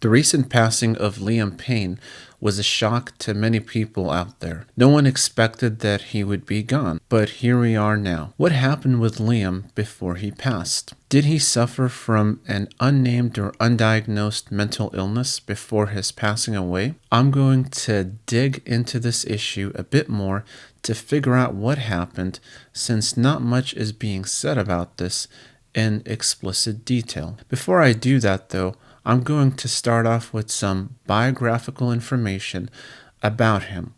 The recent passing of Liam Payne was a shock to many people out there. No one expected that he would be gone, but here we are now. What happened with Liam before he passed? Did he suffer from an unnamed or undiagnosed mental illness before his passing away? I'm going to dig into this issue a bit more to figure out what happened, since not much is being said about this in explicit detail. Before I do that, though, I'm going to start off with some biographical information about him,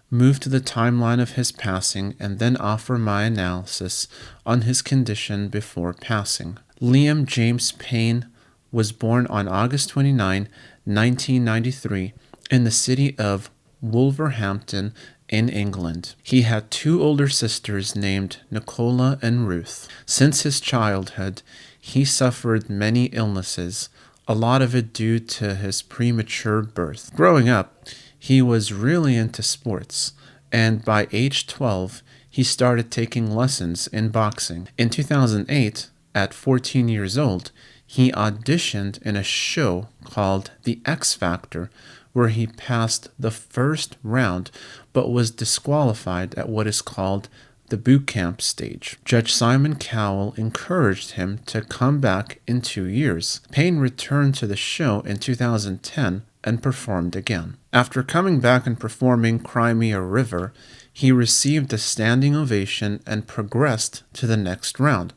move to the timeline of his passing, and then offer my analysis on his condition before passing. Liam James Payne was born on August 29, 1993, in the city of Wolverhampton in England. He had two older sisters named Nicola and Ruth. Since his childhood, he suffered many illnesses, a lot of it due to his premature birth. Growing up, he was really into sports, and by age 12, he started taking lessons in boxing. In 2008, at 14 years old, he auditioned in a show called The X Factor, where he passed the first round but was disqualified at what is called the boot camp stage. Judge Simon Cowell encouraged him to come back in 2 years. Payne returned to the show in 2010 and performed again. After coming back and performing Cry Me a River, he received a standing ovation and progressed to the next round,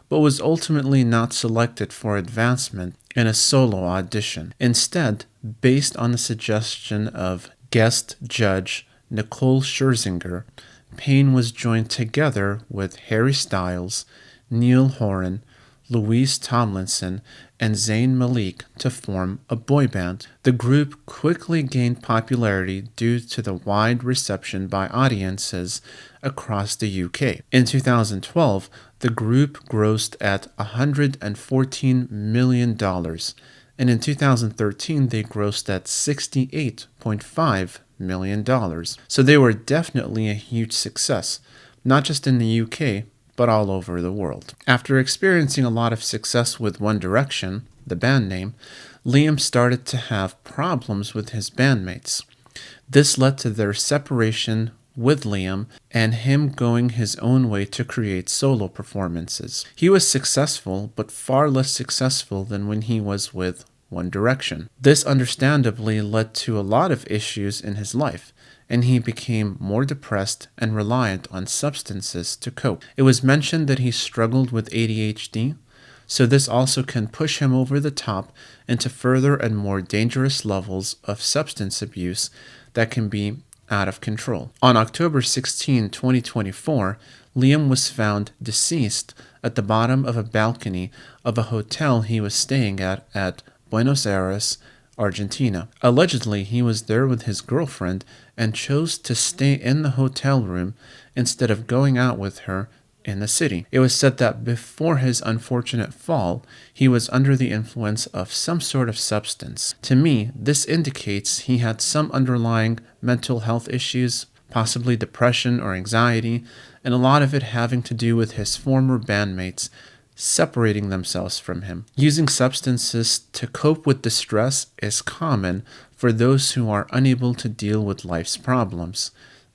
but was ultimately not selected for advancement in a solo audition. Instead, based on the suggestion of guest judge Nicole Scherzinger, Payne was joined together with Harry Styles, Neil Horan, Louise Tomlinson, and Zayn Malik to form a boy band. The group quickly gained popularity due to the wide reception by audiences across the UK. In 2012, the group grossed at $114 million, and in 2013 they grossed at $68.5 million. So they were definitely a huge success, not just in the UK, but all over the world. After experiencing a lot of success with One Direction, the band name, Liam started to have problems with his bandmates. This led to their separation with Liam and him going his own way to create solo performances. He was successful, but far less successful than when he was with One Direction. This understandably led to a lot of issues in his life, and he became more depressed and reliant on substances to cope. It was mentioned that he struggled with ADHD, so this also can push him over the top into further and more dangerous levels of substance abuse that can be out of control. On October 16, 2024, Liam was found deceased at the bottom of a balcony of a hotel he was staying at Buenos Aires, Argentina. Allegedly, he was there with his girlfriend and chose to stay in the hotel room instead of going out with her in the city. It was said that before his unfortunate fall, he was under the influence of some sort of substance. To me, this indicates he had some underlying mental health issues, possibly depression or anxiety, and a lot of it having to do with his former bandmates separating themselves from him. Using substances to cope with distress is common for those who are unable to deal with life's problems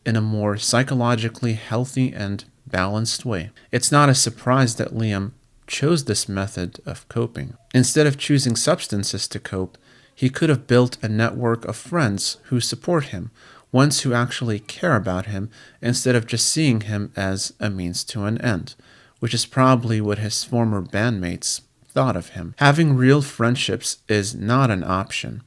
in a more psychologically healthy and balanced way. It's not a surprise that Liam chose this method of coping. Instead of choosing substances to cope, he could have built a network of friends who support him, ones who actually care about him, instead of just seeing him as a means to an end, which is probably what his former bandmates thought of him. Having real friendships is not an option.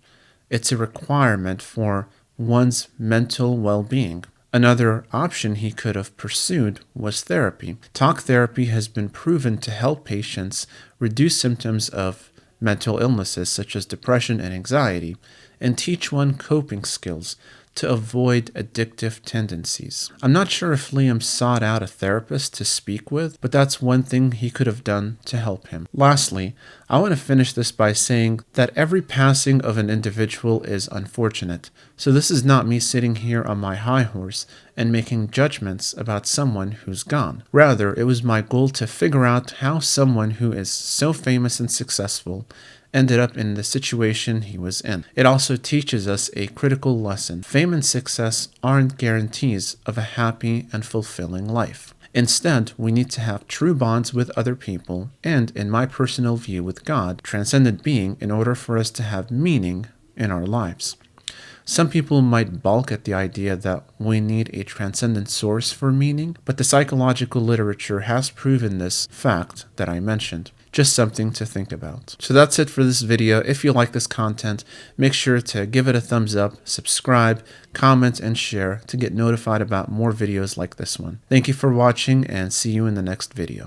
It's a requirement for one's mental well-being. Another option he could have pursued was therapy. Talk therapy has been proven to help patients reduce symptoms of mental illnesses such as depression and anxiety, and teach one coping skills to avoid addictive tendencies. I'm not sure if Liam sought out a therapist to speak with, but that's one thing he could have done to help him. Lastly, I want to finish this by saying that every passing of an individual is unfortunate, so this is not me sitting here on my high horse and making judgments about someone who's gone. Rather, it was my goal to figure out how someone who is so famous and successful ended up in the situation he was in. It also teaches us a critical lesson. Fame and success aren't guarantees of a happy and fulfilling life. Instead, we need to have true bonds with other people and, in my personal view, with God, transcendent being, in order for us to have meaning in our lives. Some people might balk at the idea that we need a transcendent source for meaning, but the psychological literature has proven this fact that I mentioned. Just something to think about. So that's it for this video. If you like this content, make sure to give it a thumbs up, subscribe, comment, and share to get notified about more videos like this one. Thank you for watching, and see you in the next video.